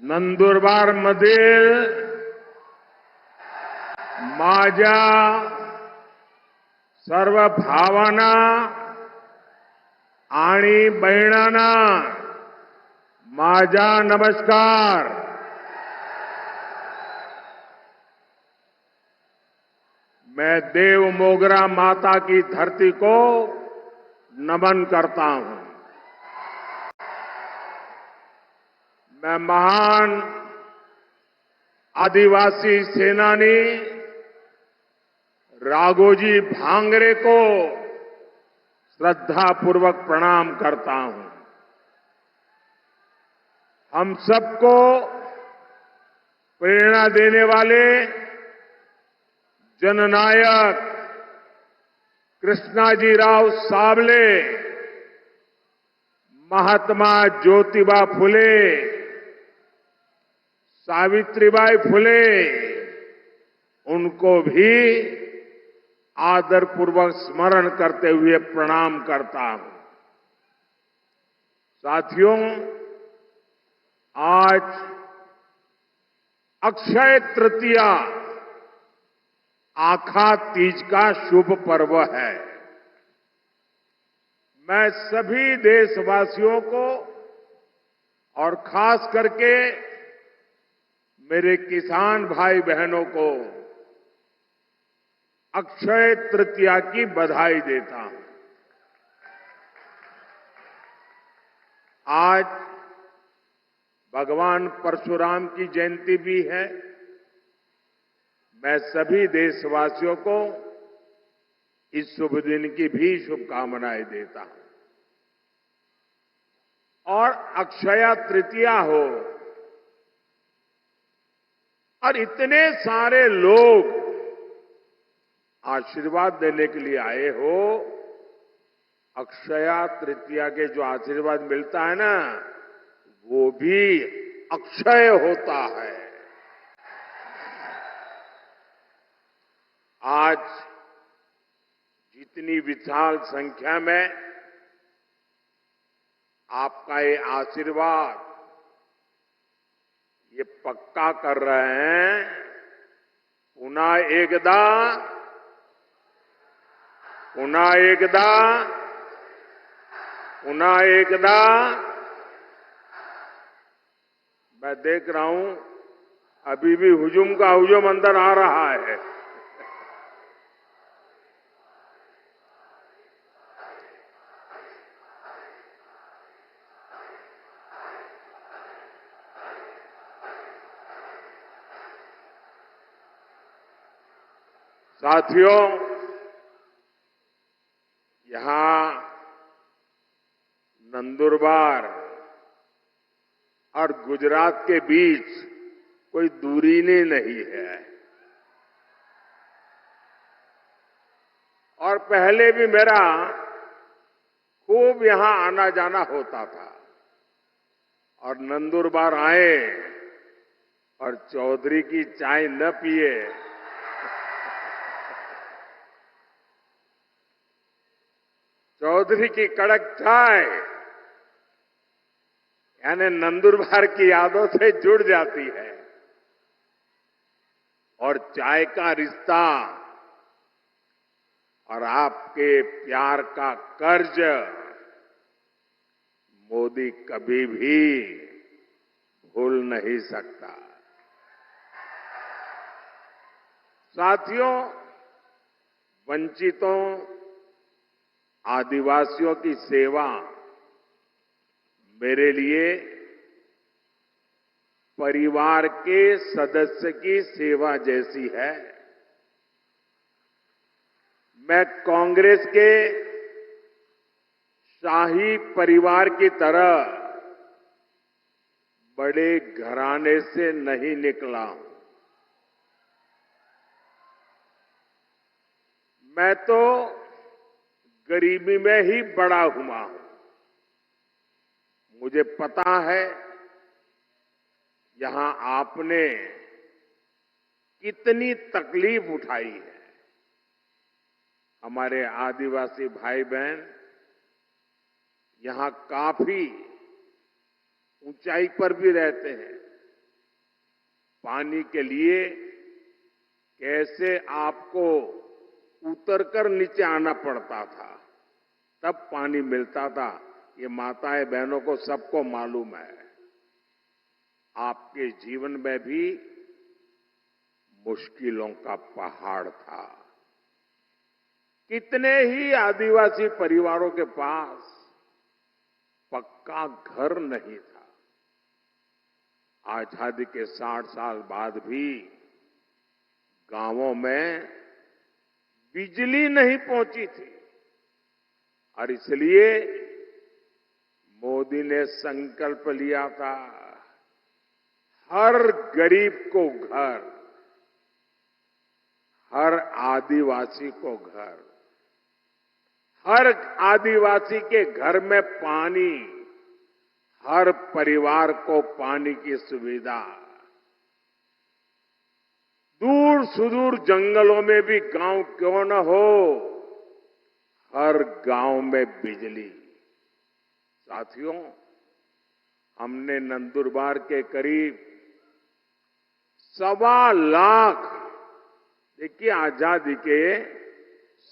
नंदुरबारमधील माझ्या सर्व भावांना आणि बहिणांना माझा नमस्कार. मैं देव मोगरा माता की धरती को नमन करता हूं. मैं महान आदिवासी सेनानी राघोजी भांगरे को श्रद्धापूर्वक प्रणाम करता हूं. हम सबको प्रेरणा देने वाले जननायक कृष्णाजीराव साबले, महात्मा ज्योतिबा फुले, सावित्रीबाई फुले, उनको भी आदरपूर्वक स्मरण करते हुए प्रणाम करता हूं. साथियों, आज अक्षय तृतीया आखा तीज का शुभ पर्व है. मैं सभी देशवासियों को और खास करके मेरे किसान भाई बहनों को अक्षय तृतीया की बधाई देता हूं. आज भगवान परशुराम की जयंती भी है. मैं सभी देशवासियों को इस शुभ दिन की भी शुभकामनाएं देता हूं. और अक्षय तृतीया हो और इतने सारे लोग आशीर्वाद देने के लिए आए हो. अक्षय तृतीया के जो आशीर्वाद मिलता है ना, वो भी अक्षय होता है. आज जितनी विशाल संख्या में आपका ये आशीर्वाद ये पक्का कर रहे हैं, पुनः एकदा मैं देख रहा हूं अभी भी हुजूम का हुजूम अंदर आ रहा है. साथियों, यहां नंदुरबार और गुजरात के बीच कोई दूरी नहीं है. और पहले भी मेरा खूब यहां आना जाना होता था. और नंदुरबार आए और चौधरी की चाय न पिए चौधरी की कड़क चाय यानी नंदुरबार की यादों से जुड़ जाती है. और चाय का रिश्ता और आपके प्यार का कर्ज मोदी कभी भी भूल नहीं सकता. साथियों, वंचितों, आदिवासियों की सेवा मेरे लिए परिवार के सदस्य की सेवा जैसी है. मैं कांग्रेस के शाही परिवार की तरह बड़े घराने से नहीं निकला हूं. मैं तो गरीबी में ही बड़ा हुआ हूं. मुझे पता है यहां आपने कितनी तकलीफ उठाई है. हमारे आदिवासी भाई बहन यहां काफी ऊंचाई पर भी रहते हैं. पानी के लिए कैसे आपको उतरकर नीचे आना पड़ता था, तब पानी मिलता था, ये माताएं बहनों को सबको मालूम है। आपके जीवन में भी मुश्किलों का पहाड़ था। कितने ही आदिवासी परिवारों के पास पक्का घर नहीं था। आजादी के 60 साल बाद भी गांवों में बिजली नहीं पहुंची थी और इसलिए मोदी ने संकल्प लिया था, हर गरीब को घर, हर आदिवासी को घर, हर आदिवासी के घर में पानी, हर परिवार को पानी की सुविधा। दूर सुदूर जंगलों में भी गांव क्यों न हो, हर गांव में बिजली। साथियों, हमने नंदुरबार के करीब 1.25 लाख, देखिए आजादी के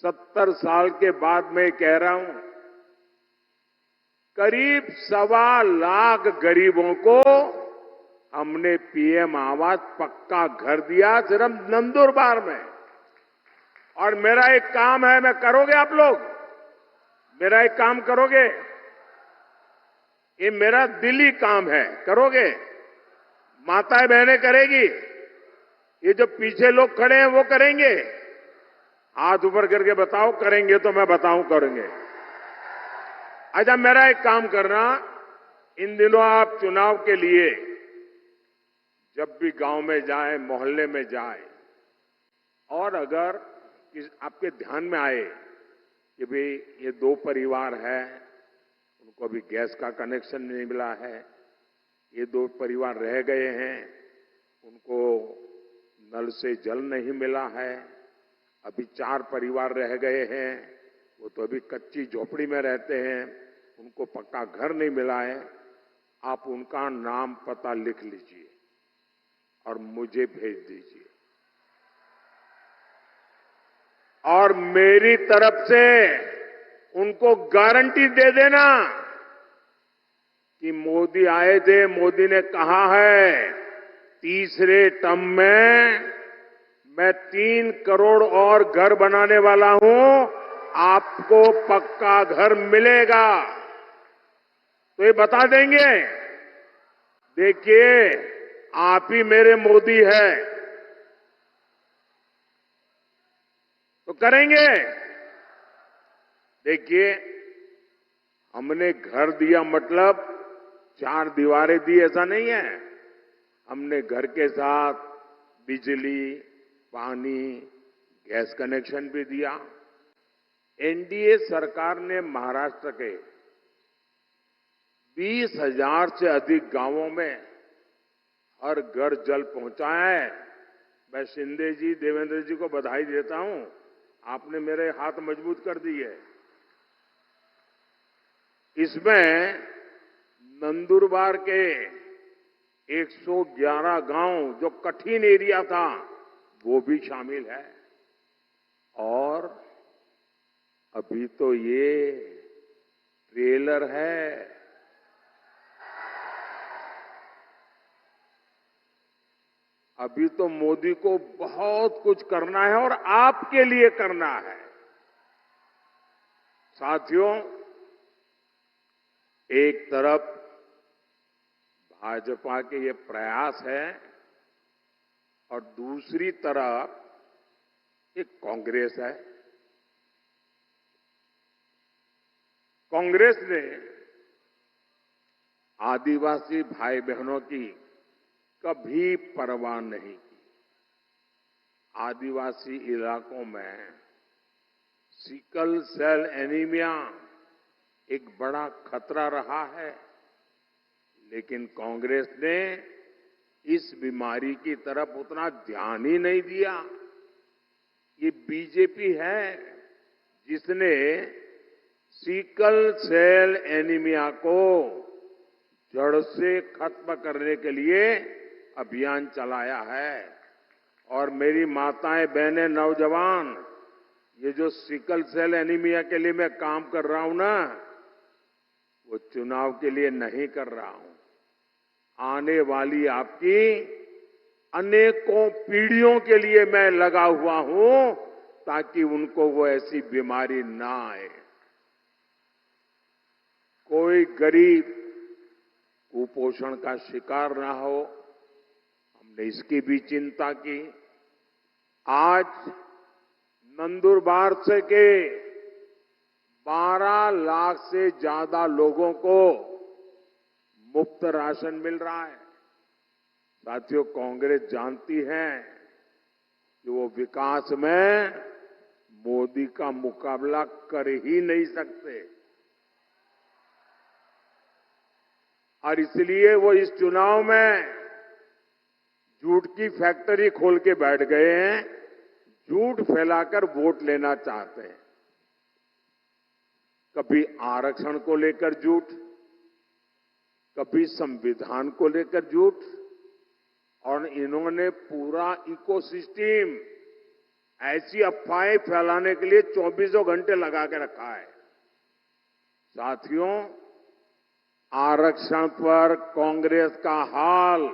70 साल के बाद मैं कह रहा हूं, करीब 1.25 लाख गरीबों को हमने पीएम आवास पक्का घर दिया सिर्फ नंदुरबार में। और मेरा एक काम है, मैं करोगे आप लोग? मेरा एक काम करोगे? ये मेरा दिली काम है, करोगे? माताएं बहनें करेगी? ये जो पीछे लोग खड़े हैं वो करेंगे? हाथ ऊपर करके बताओ, करेंगे तो मैं बताऊं करेंगे। अच्छा, मेरा एक काम करना, इन दिनों आप चुनाव के लिए जब भी गांव में जाए, मोहल्ले में जाए, और अगर आपके ध्यान में आए कि भाई ये 2 परिवार है, उनको अभी गैस का कनेक्शन नहीं मिला है, ये 2 परिवार रह गए हैं, उनको नल से जल नहीं मिला है, अभी 4 परिवार रह गए हैं, वो तो अभी कच्ची झोपड़ी में रहते हैं, उनको पक्का घर नहीं मिला है, आप उनका नाम पता लिख लीजिए और मुझे भेज दीजिए। और मेरी तरफ से उनको गारंटी दे देना कि मोदी आए थे, मोदी ने कहा है तीसरे टर्म में मैं 3 करोड़ और घर बनाने वाला हूं, आपको पक्का घर मिलेगा। तो ये बता देंगे, देखिए आप ही मेरे मोदी है, तो करेंगे। देखिए, हमने घर दिया मतलब 4 दीवारें दी ऐसा नहीं है, हमने घर के साथ बिजली, पानी, गैस कनेक्शन भी दिया। एनडीए सरकार ने महाराष्ट्र के 20,000 से अधिक गांवों में हर घर जल पहुंचाया है। मैं शिंदे जी, देवेंद्र जी को बधाई देता हूं, आपने मेरे हाथ मजबूत कर दिए। इसमें नंदुरबार के 111 गांव जो कठिन एरिया था वो भी शामिल है। और अभी तो ये ट्रेलर है, अभी तो मोदी को बहुत कुछ करना है और आपके लिए करना है। साथियों, एक तरफ भाजपा के ये प्रयास है और दूसरी तरफ एक कांग्रेस है। कांग्रेस ने आदिवासी भाई बहनों की कभी परवाह नहीं की। आदिवासी इलाकों में सिकल सेल एनीमिया एक बड़ा खतरा रहा है, लेकिन कांग्रेस ने इस बीमारी की तरफ उतना ध्यान ही नहीं दिया। ये बीजेपी है जिसने सिकल सेल एनीमिया को जड़ से खत्म करने के लिए अभियान चलाया है। और मेरी माताएं, बहनें, नौजवान, ये जो सिकल सेल एनीमिया के लिए मैं काम कर रहा हूं ना, वो चुनाव के लिए नहीं कर रहा हूं। आने वाली आपकी अनेकों पीढ़ियों के लिए मैं लगा हुआ हूं, ताकि उनको वो ऐसी बीमारी ना आए। कोई गरीब कुपोषण का शिकार ना हो, हमने इसकी भी चिंता की। आज नंदुरबार से के 12 लाख से ज्यादा लोगों को मुफ्त राशन मिल रहा है। साथियों, कांग्रेस जानती है कि वो विकास में मोदी का मुकाबला कर ही नहीं सकते, और इसलिए वो इस चुनाव में झूठ की फैक्ट्री खोल के बैठ गए हैं, झूठ फैलाकर वोट लेना चाहते हैं। कभी आरक्षण को लेकर झूठ, कभी संविधान को लेकर झूठ, और इन्होंने पूरा इकोसिस्टम ऐसी अफवाहें फैलाने के लिए 24 घंटे लगा के रखा है। साथियों, आरक्षण पर कांग्रेस का हाल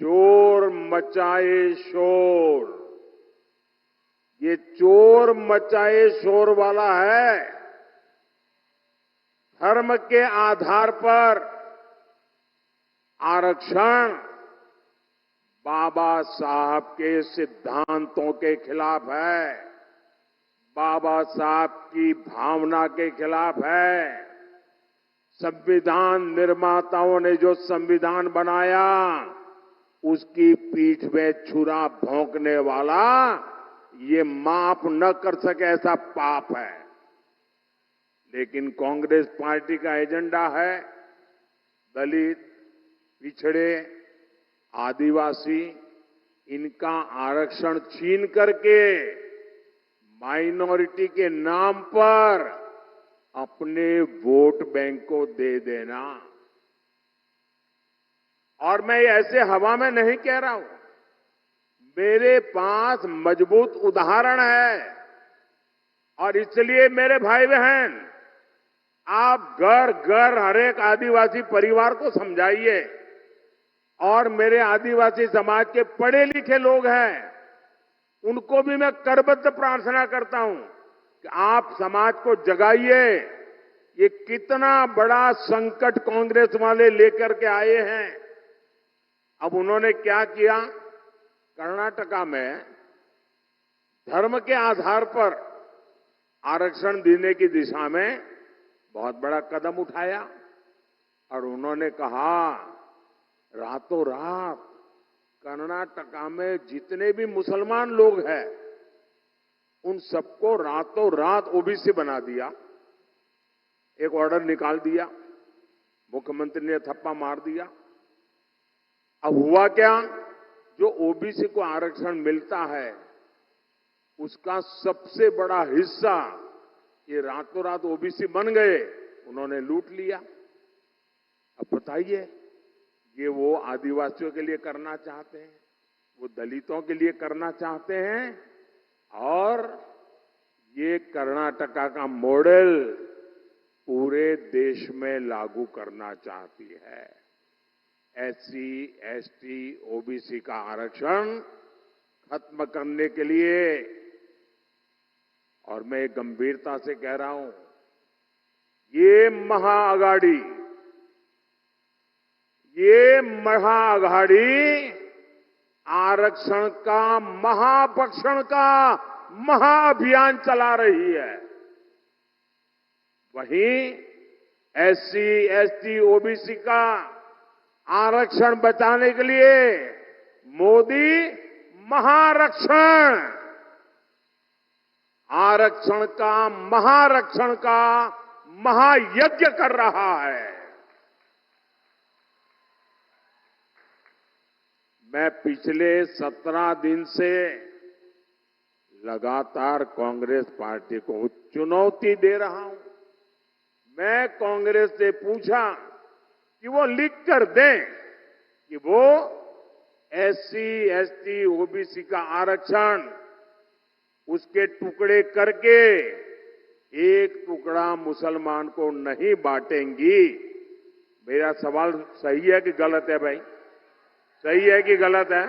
चोर मचाए शोर, ये चोर मचाए शोर वाला है। धर्म के आधार पर आरक्षण बाबा साहब के सिद्धांतों के खिलाफ है, बाबा साहब की भावना के खिलाफ है। संविधान निर्माताओं ने जो संविधान बनाया, उसकी पीठ में छुरा भोंकने वाला ये माफ न कर सके ऐसा पाप है। लेकिन कांग्रेस पार्टी का एजेंडा है दलित, पिछड़े, आदिवासी, इनका आरक्षण छीन करके माइनॉरिटी के नाम पर अपने वोट बैंक को दे देना। और मैं ऐसे हवा में नहीं कह रहा हूं, मेरे पास मजबूत उदाहरण है। और इसलिए मेरे भाई बहन, आप घर घर हर एक आदिवासी परिवार को समझाइए, और मेरे आदिवासी समाज के पढ़े लिखे लोग हैं, उनको भी मैं करबद्ध प्रार्थना करता हूं कि आप समाज को जगाइए। ये कितना बड़ा संकट कांग्रेस वाले लेकर के आए हैं। अब उन्होंने क्या किया, कर्नाटका में धर्म के आधार पर आरक्षण देने की दिशा में बहुत बड़ा कदम उठाया, और उन्होंने कहा रातों रात कर्नाटका में जितने भी मुसलमान लोग हैं, उन सबको रातों रात ओबीसी बना दिया। एक ऑर्डर निकाल दिया, मुख्यमंत्री ने थप्पा मार दिया। अब हुआ क्या, जो ओबीसी को आरक्षण मिलता है, उसका सबसे बड़ा हिस्सा ये रातों रात ओबीसी बन गए, उन्होंने लूट लिया। अब बताइए, ये वो आदिवासियों के लिए करना चाहते हैं, वो दलितों के लिए करना चाहते हैं, और ये कर्नाटका का मॉडल पूरे देश में लागू करना चाहती है। एससी, एसटी, ओबीसी का आरक्षण खत्म करने के लिए, और मैं गंभीरता से कह रहा हूं, ये महाअघाड़ी आरक्षण का महापक्षण का महाअभियान चला रही है। वहीं एससी, एसटी, ओबीसी का आरक्षण बचाने के लिए मोदी आरक्षण का महायज्ञ कर रहा है। मैं पिछले 17 दिन से लगातार कांग्रेस पार्टी को चुनौती दे रहा हूं। मैं कांग्रेस से पूछा कि वो लिख कर दें कि वो एससी, एसटी, ओबीसी का आरक्षण उसके टुकड़े करके एक टुकड़ा मुसलमान को नहीं बांटेंगी। मेरा सवाल सही है कि गलत है भाई? सही है कि गलत है?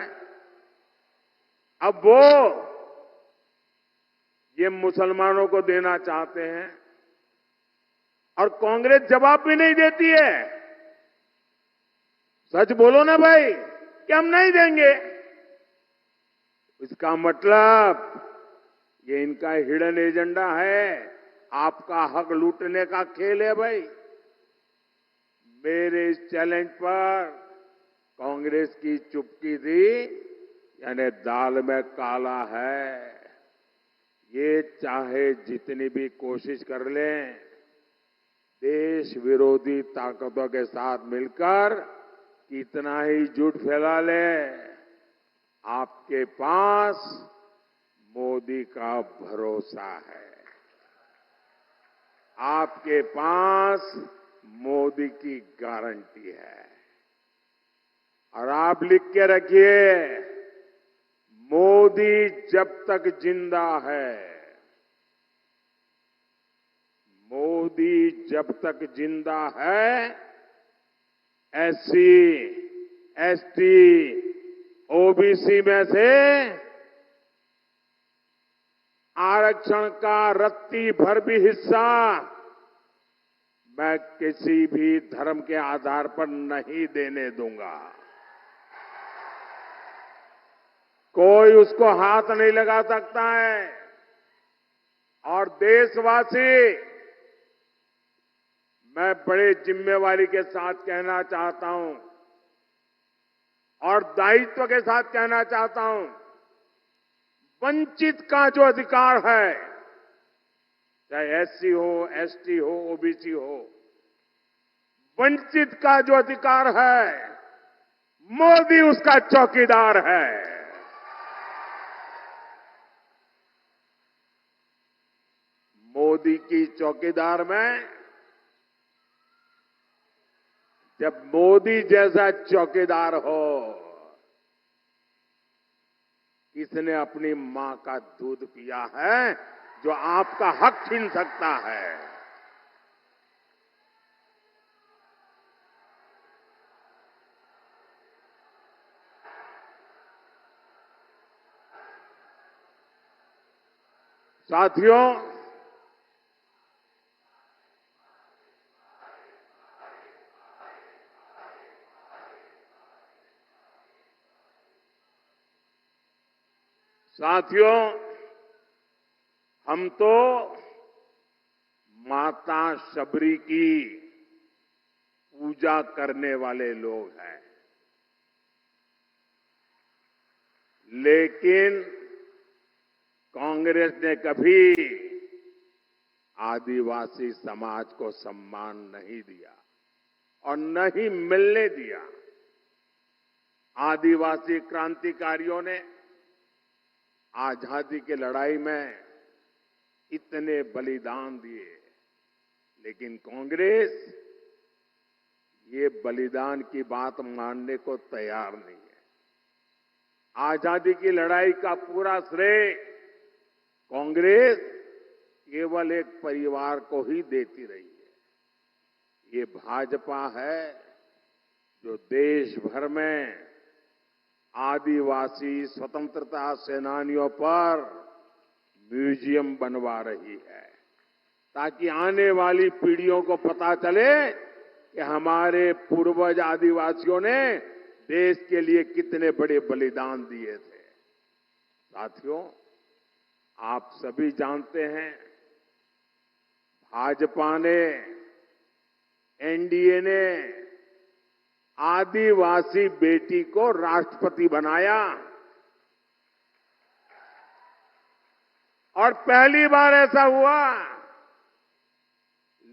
अब वो ये मुसलमानों को देना चाहते हैं और कांग्रेस जवाब भी नहीं देती है। सच बोलो ना भाई कि हम नहीं देंगे। इसका मतलब ये इनका हिडन एजेंडा है, आपका हक लूटने का खेल है भाई। मेरे इस चैलेंज पर कांग्रेस की चुप्पी थी, यानी दाल में काला है। ये चाहे जितनी भी कोशिश कर लें, देश विरोधी ताकतों के साथ मिलकर कितना ही झूठ फैला ले, आपके पास मोदी का भरोसा है। आपके पास मोदी की गारंटी है। और आप लिख के रखिए, मोदी जब तक जिंदा है, मोदी जब तक जिंदा है, एससी, एसटी, ओबीसी में से आरक्षण का रत्ती भर भी हिस्सा मैं किसी भी धर्म के आधार पर नहीं देने दूंगा। कोई उसको हाथ नहीं लगा सकता है। और देशवासी, मैं बड़े जिम्मेवारी के साथ कहना चाहता हूं और दायित्व के साथ कहना चाहता हूं, वंचित का जो अधिकार है, चाहे एससी हो, एसटी हो, ओबीसी हो, वंचित का जो अधिकार है, मोदी उसका चौकीदार है। मोदी की चौकीदार में जब मोदी जैसा चौकीदार हो, किसने अपनी मां का दूध पिया है जो आपका हक छीन सकता है? साथियों, साथियों, हम तो माता शबरी की पूजा करने वाले लोग हैं, लेकिन कांग्रेस ने कभी आदिवासी समाज को सम्मान नहीं दिया और न ही मिलने दिया। आदिवासी क्रांतिकारियों ने आजादी की लड़ाई में इतने बलिदान दिए, लेकिन कांग्रेस ये बलिदान की बात मानने को तैयार नहीं है। आजादी की लड़ाई का पूरा श्रेय कांग्रेस केवल एक परिवार को ही देती रही है। ये भाजपा है जो देश भर में आदिवासी स्वतंत्रता सेनानियों पर म्यूजियम बनवा रही है, ताकि आने वाली पीढ़ियों को पता चले कि हमारे पूर्वज आदिवासियों ने देश के लिए कितने बड़े बलिदान दिए थे। साथियों, आप सभी जानते हैं, भाजपा ने, एनडीए ने आदिवासी बेटी को राष्ट्रपति बनाया और पहली बार ऐसा हुआ।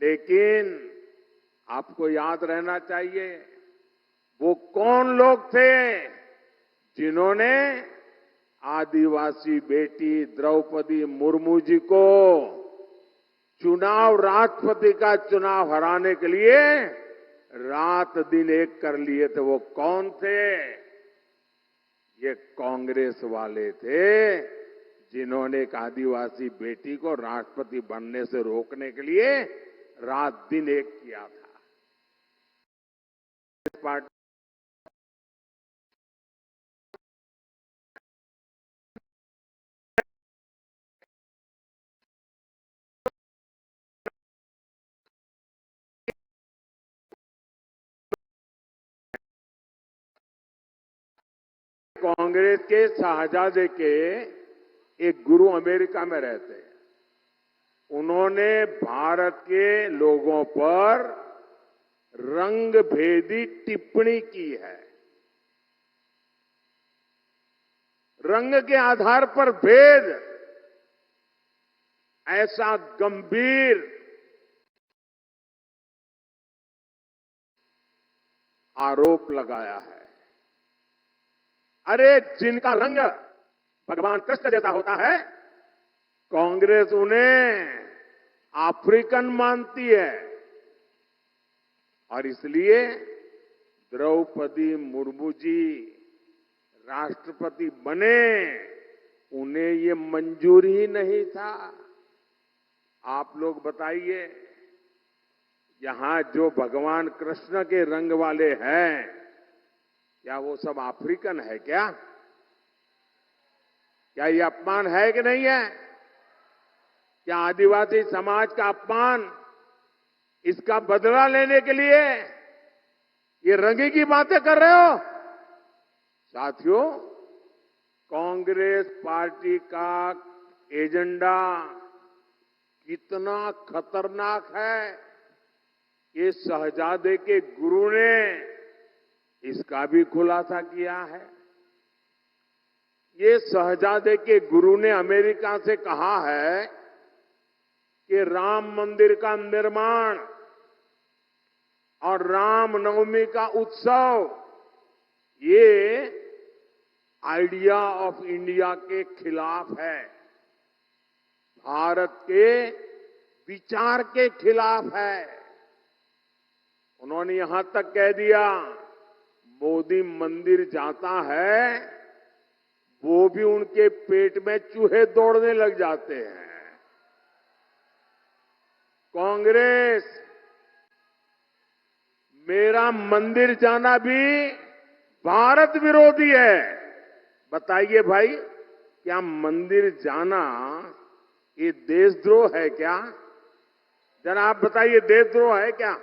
लेकिन आपको याद रहना चाहिए, वो कौन लोग थे जिन्होंने आदिवासी बेटी द्रौपदी मुर्मू जी को राष्ट्रपति का चुनाव हराने के लिए रात दिन एक कर लिए थे, वो कौन थे? ये कांग्रेस वाले थे, जिन्होंने एक आदिवासी बेटी को राष्ट्रपति बनने से रोकने के लिए रात दिन एक किया था। पार्टी कांग्रेस के शाहजादे के एक गुरु अमेरिका में रहते हैं। उन्होंने भारत के लोगों पर रंग भेदी टिप्पणी की है। रंग के आधार पर भेद, ऐसा गंभीर आरोप लगाया है। अरे जिनका रंग भगवान कृष्ण जैसा होता है, कांग्रेस उन्हें अफ्रीकन मानती है। और इसलिए द्रौपदी मुर्मू जी राष्ट्रपति बने, उन्हें ये मंजूर ही नहीं था। आप लोग बताइए, यहां जो भगवान कृष्ण के रंग वाले हैं, क्या वो सब अफ्रीकन है क्या? क्या ये अपमान है कि नहीं है? क्या आदिवासी समाज का अपमान, इसका बदला लेने के लिए ये रंगी की बातें कर रहे हो? साथियों, कांग्रेस पार्टी का एजेंडा कितना खतरनाक है, ये शहजादे के गुरु ने इसका भी खुलासा किया है। ये शहजादे के गुरु ने अमेरिका से कहा है कि राम मंदिर का निर्माण और रामनवमी का उत्सव ये आइडिया ऑफ इंडिया के खिलाफ है, भारत के विचार के खिलाफ है। उन्होंने यहां तक कह दिया, मोदी मंदिर जाता है, वो भी उनके पेट में चूहे दौड़ने लग जाते हैं। कांग्रेस, मेरा मंदिर जाना भी भारत विरोधी है। बताइए भाई, क्या मंदिर जाना ये देशद्रोह है क्या? जरा आप बताइए, देशद्रोह है क्या?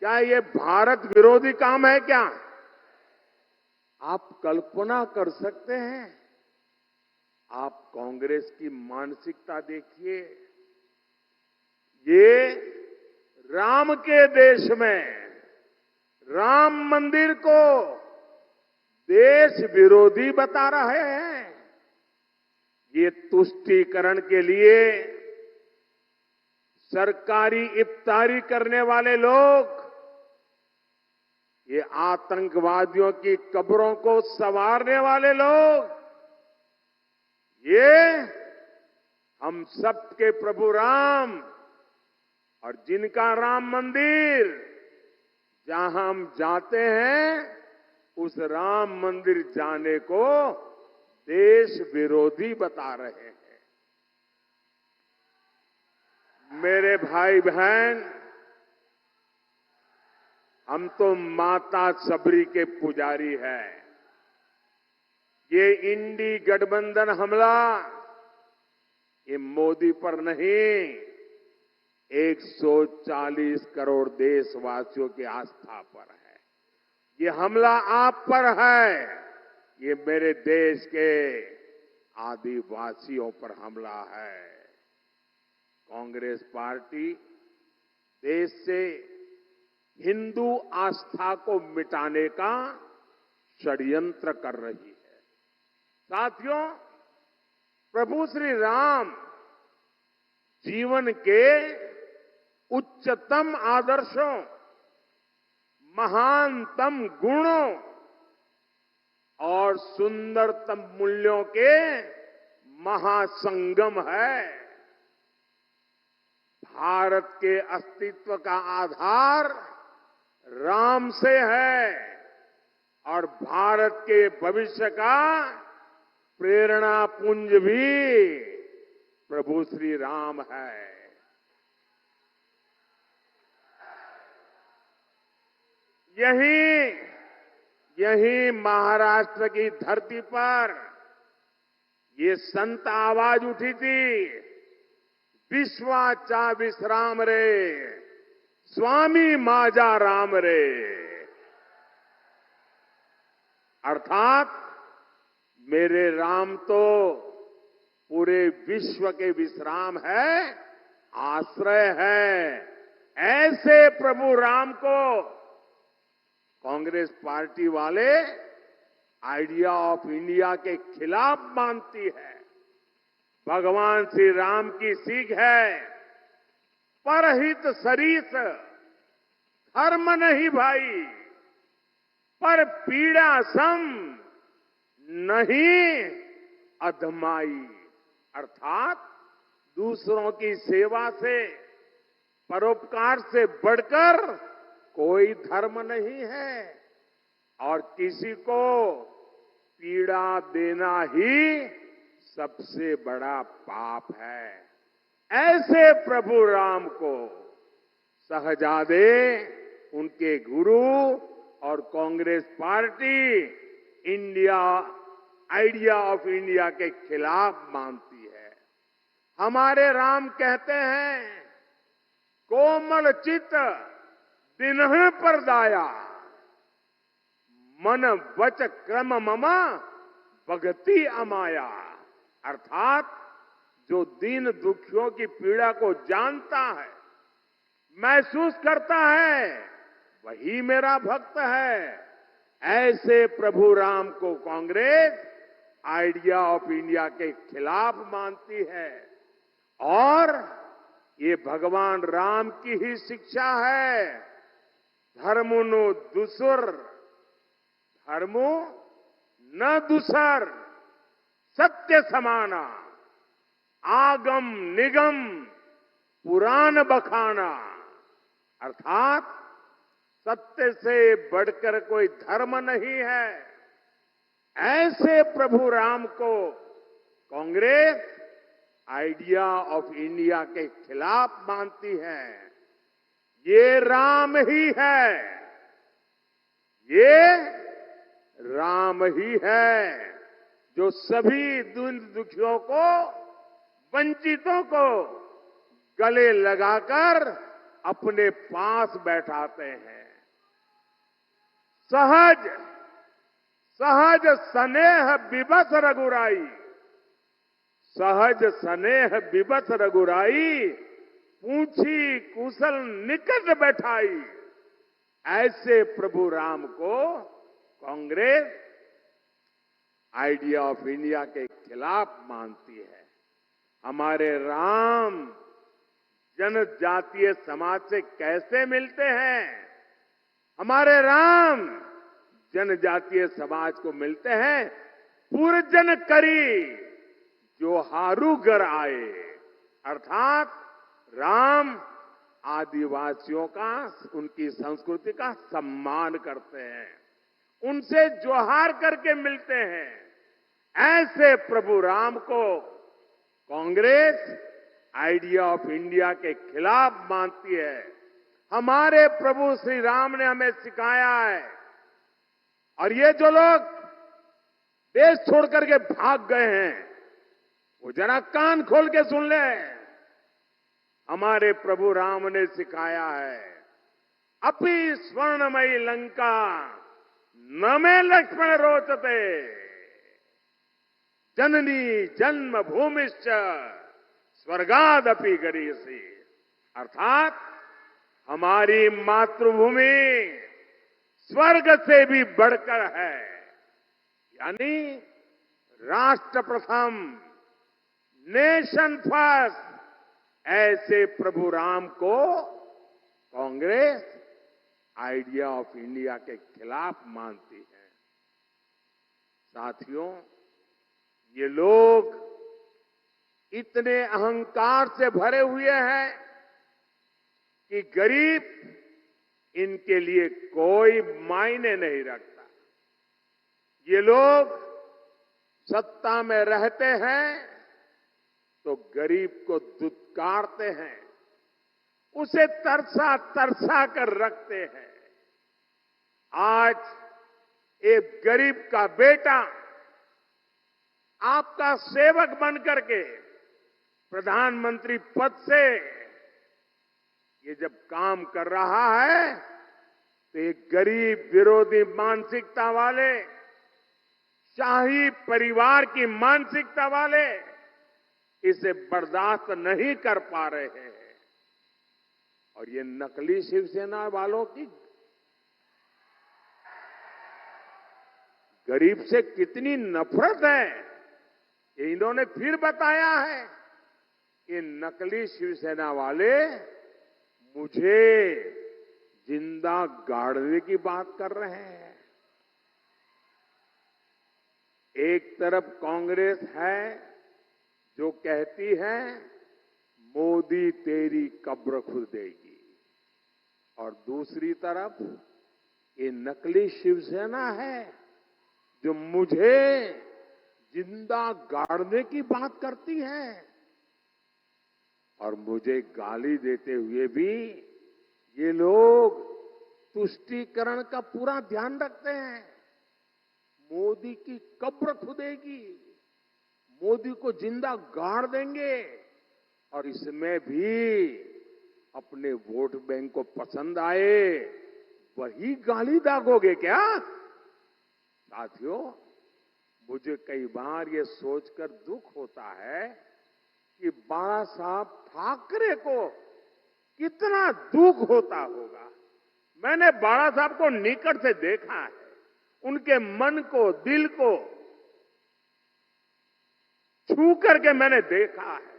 क्या ये भारत विरोधी काम है क्या? आप कल्पना कर सकते हैं? आप कांग्रेस की मानसिकता देखिए। ये राम के देश में राम मंदिर को देश विरोधी बता रहे हैं। ये तुष्टीकरण के लिए सरकारी इफ्तारी करने वाले लोग, ये आतंकवादियों की कब्रों को संवारने वाले लोग, ये हम सबके प्रभु राम और जिनका राम मंदिर, जहां हम जाते हैं, उस राम मंदिर जाने को देश विरोधी बता रहे हैं। मेरे भाई बहन, हम तो माता सबरी के पुजारी हैं। ये इंडी गठबंधन हमला, ये मोदी पर नहीं, 140 करोड़ देशवासियों की आस्था पर है। ये हमला आप पर है, ये मेरे देश के आदिवासियों पर हमला है। कांग्रेस पार्टी देश से हिंदू आस्था को मिटाने का षड्यंत्र कर रही है। साथियों, प्रभु श्री राम जीवन के उच्चतम आदर्शों, महानतम गुणों और सुंदरतम मूल्यों के महासंगम है। भारत के अस्तित्व का आधार राम से है और भारत के भविष्य का प्रेरणा पुंज भी प्रभु श्री राम है। यही महाराष्ट्र की धरती पर ये संत आवाज उठी थी, विश्वाचा विश्राम रे, स्वामी माजा राम रे। अर्थात मेरे राम तो पूरे विश्व के विश्राम है, आश्रय है। ऐसे प्रभु राम को कांग्रेस पार्टी वाले आइडिया ऑफ इंडिया के खिलाफ मानती है। भगवान श्री राम की सीख है, परहित सरीस, धर्म नहीं भाई, पर पीड़ा सम नहीं अधमाई। अर्थात दूसरों की सेवा से, परोपकार से बढ़कर कोई धर्म नहीं है और किसी को पीड़ा देना ही सबसे बड़ा पाप है। ऐसे प्रभु राम को शहजादे, उनके गुरु और Congress party India idea of India के खिलाफ मानती है। हमारे राम कहते हैं, कोमल चित दिनह पर दाया, मन वच क्रम ममा भगति अमाया। अर्थात जो दीन दुखियों की पीड़ा को जानता है, महसूस करता है, वही मेरा भक्त है। ऐसे प्रभु राम को कांग्रेस आइडिया ऑफ इंडिया के खिलाफ मानती है और ये भगवान राम की ही शिक्षा है। धर्मुनु दुसुर, धर्मो न दुसर, सत्य समाना, आगम निगम पुराण बखाना। अर्थात सत्य से बढ़कर कोई धर्म नहीं है। ऐसे प्रभु राम को कांग्रेस आइडिया ऑफ इंडिया के खिलाफ मानती है। ये राम ही है, ये राम ही है जो सभी दीन दुखियों को, वंचितों को गले लगाकर अपने पास बैठाते हैं। सहज सहज स्नेह विवश रघुराई, सहज स्नेह विवश रघुराई, पूछी कुशल निकट बैठाई। ऐसे प्रभु राम को कांग्रेस आइडिया ऑफ इंडिया के खिलाफ मानती है। हमारे राम जनजातीय समाज से कैसे मिलते हैं? हमारे राम जनजातीय समाज को मिलते हैं, पूर्जन करी जो हारूगर आए। अर्थात राम आदिवासियों का, उनकी संस्कृति का सम्मान करते हैं, उनसे जोहार करके मिलते हैं। ऐसे प्रभु राम को कांग्रेस आइडिया ऑफ इंडिया के खिलाफ मानती है। हमारे प्रभु श्री राम ने हमें सिखाया है, और ये जो लोग देश छोड़ करके भाग गए हैं, वो जरा कान खोल के सुन ले। हमारे प्रभु राम ने सिखाया है, अपि स्वर्णमयी लंका न में लक्ष्मण रोचते, जननी जन्म भूमिश्च स्वर्गादपि गरीयसी। अर्थात हमारी मातृभूमि स्वर्ग से भी बढ़कर है, यानी राष्ट्र प्रथम, नेशन फर्स्ट। ऐसे प्रभु राम को कांग्रेस आइडिया ऑफ इंडिया के खिलाफ मानती है। साथियों, ये लोग इतने अहंकार से भरे हुए हैं कि गरीब इनके लिए कोई मायने नहीं रखता। ये लोग सत्ता में रहते हैं तो गरीब को दुत्कारते हैं, उसे तरसा तरसा कर रखते हैं। आज एक गरीब का बेटा आपका सेवक बनकर के प्रधानमंत्री पद से ये जब काम कर रहा है तो एक गरीब विरोधी मानसिकता वाले, शाही परिवार की मानसिकता वाले इसे बर्दाश्त नहीं कर पा रहे हैं। और ये नकली शिवसेना वालों की गरीब से कितनी नफरत है, ये इन्होंने फिर बताया है। ये नकली शिवसेना वाले मुझे जिंदा गाड़ने की बात कर रहे हैं। एक तरफ कांग्रेस है जो कहती है मोदी तेरी कब्र खुद देगी, और दूसरी तरफ ये नकली शिवसेना है जो मुझे जिंदा गाड़ने की बात करती है। और मुझे गाली देते हुए भी ये लोग तुष्टीकरण का पूरा ध्यान रखते हैं। मोदी की कब्र खुदेगी, मोदी को जिंदा गाड़ देंगे, और इसमें भी अपने वोट बैंक को पसंद आए वही गाली दागोगे क्या? साथियों, मुझे कई बार ये सोचकर दुख होता है कि बाला साहब ठाकरे को कितना दुख होता होगा। मैंने बाला साहब को निकट से देखा है, उनके मन को, दिल को छू करके मैंने देखा है।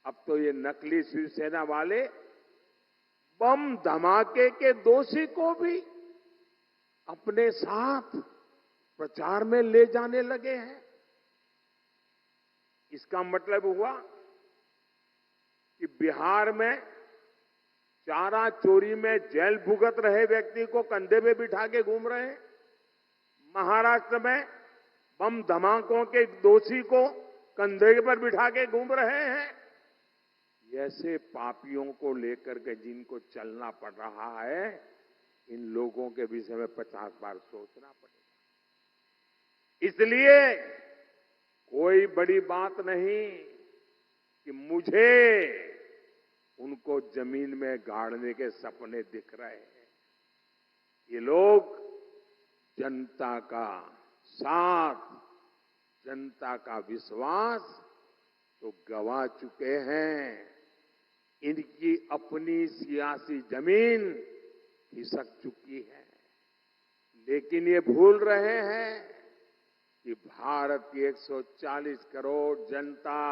अब तो ये नकली शिवसेना वाले बम धमाके के दोषी को भी अपने साथ प्रचार में ले जाने लगे हैं। इसका मतलब हुआ कि बिहार में चारा चोरी में जेल भुगत रहे व्यक्ति को कंधे पे बिठा के घूम रहे हैं। महाराष्ट्र में बम धमाकों के दोषी को कंधे पर बिठा के घूम रहे हैं। ऐसे पापियों को लेकर के जिनको चलना पड़ रहा है, इन लोगों के विषय में 50 बार सोचना पड़ेगा। इसलिए कोई बड़ी बात नहीं कि मुझे उनको जमीन में गाड़ने के सपने दिख रहे हैं। ये लोग जनता का साथ, जनता का विश्वास तो गंवा चुके हैं। इनकी अपनी सियासी जमीन खिसक चुकी है। लेकिन ये भूल रहे हैं कि भारत की 140 करोड़ जनता,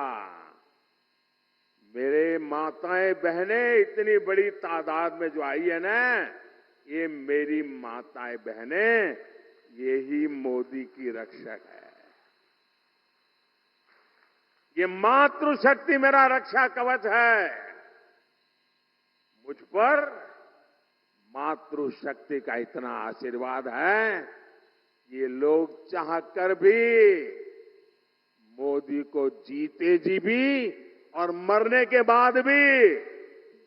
मेरे माताएं बहनें इतनी बड़ी तादाद में जो आई है ना, ये मेरी माताएं बहनें, यही मोदी की रक्षक है। ये मातृशक्ति मेरा रक्षा कवच है। मुझ पर मातृशक्ति का इतना आशीर्वाद है, ये लोग चाहकर भी मोदी को जीते जी भी और मरने के बाद भी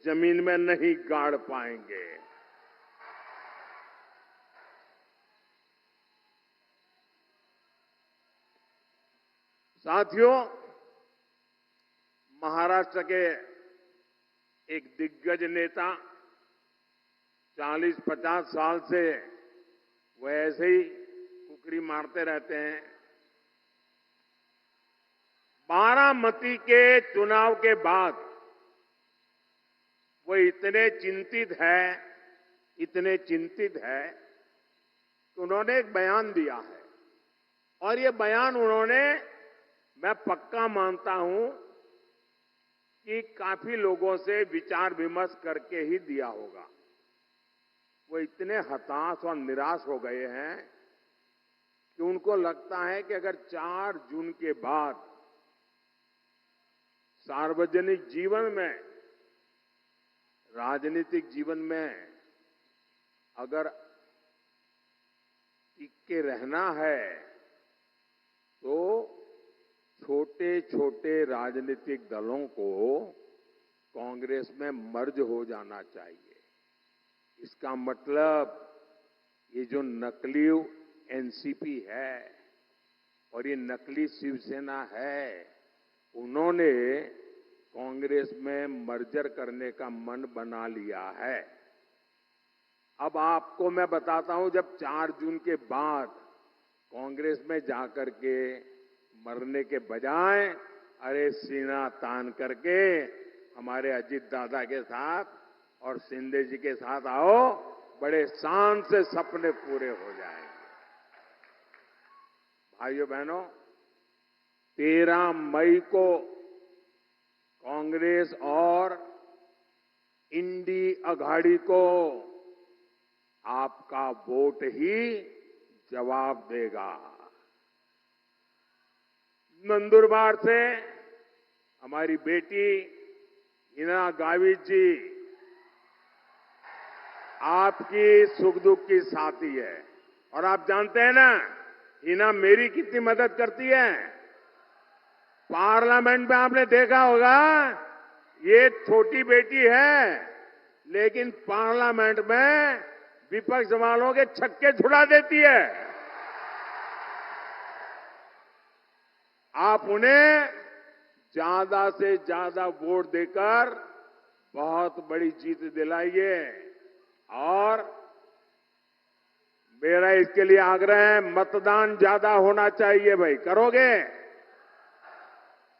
जमीन में नहीं गाड़ पाएंगे। साथियों, महाराष्ट्र के एक दिग्गज नेता 40-50 साल से वो ऐसे ही कुकरी मारते रहते हैं। बारामती के चुनाव के बाद वो इतने चिंतित है कि उन्होंने एक बयान दिया है, और ये बयान उन्होंने, मैं पक्का मानता हूं कि काफी लोगों से विचार विमर्श करके ही दिया होगा। वो इतने हताश और निराश हो गए हैं कि उनको लगता है कि अगर 4 जून के बाद सार्वजनिक जीवन में, राजनीतिक जीवन में अगर टिक के रहना है तो छोटे छोटे राजनीतिक दलों को कांग्रेस में मर्ज हो जाना चाहिए। इसका मतलब ये जो नकली एनसीपी है और ये नकली शिवसेना है, उन्होंने कांग्रेस में मर्जर करने का मन बना लिया है। अब आपको मैं बताता हूं, जब 4 जून के बाद कांग्रेस में जाकर के मरने के बजाय अरे सीना तान करके हमारे अजीत दादा के साथ और शिंदे जी के साथ आओ, बड़े शान से सपने पूरे हो जाएंगे। भाइयों बहनों, 13 मई को कांग्रेस और इंडी अघाड़ी को आपका वोट ही जवाब देगा। नंदुरबार से हमारी बेटी हिना गावित जी आपकी सुख दुख की साथी है, और आप जानते हैं ना हिना मेरी कितनी मदद करती है। पार्लियामेंट में आपने देखा होगा, ये छोटी बेटी है लेकिन पार्लियामेंट में विपक्ष वालों के छक्के छुड़ा देती है। आप उन्हें ज्यादा से ज्यादा वोट देकर बहुत बड़ी जीत दिलाइए। और मेरा इसके लिए आग्रह है, मतदान ज्यादा होना चाहिए। भाई करोगे?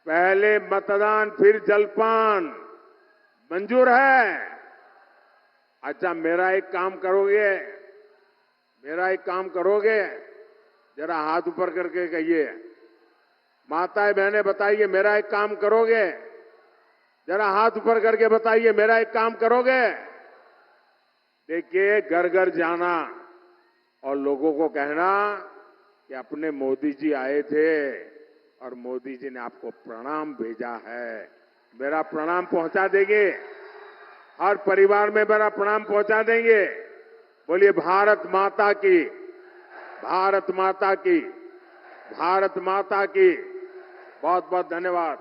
पहले मतदान फिर जलपान, मंजूर है? अच्छा, मेरा एक काम करोगे, जरा हाथ ऊपर करके कहिए। माताएं बहनें बताइए, मेरा एक काम करोगे? जरा हाथ ऊपर करके बताइए, मेरा एक काम करोगे? देखिए, घर घर जाना और लोगों को कहना कि अपने मोदी जी आए थे और मोदी जी ने आपको प्रणाम भेजा है। मेरा प्रणाम पहुंचा देंगे, हर परिवार में मेरा प्रणाम पहुंचा देंगे। बोलिए भारत माता की, भारत माता की, भारत माता की। बहुत बहुत धन्यवाद।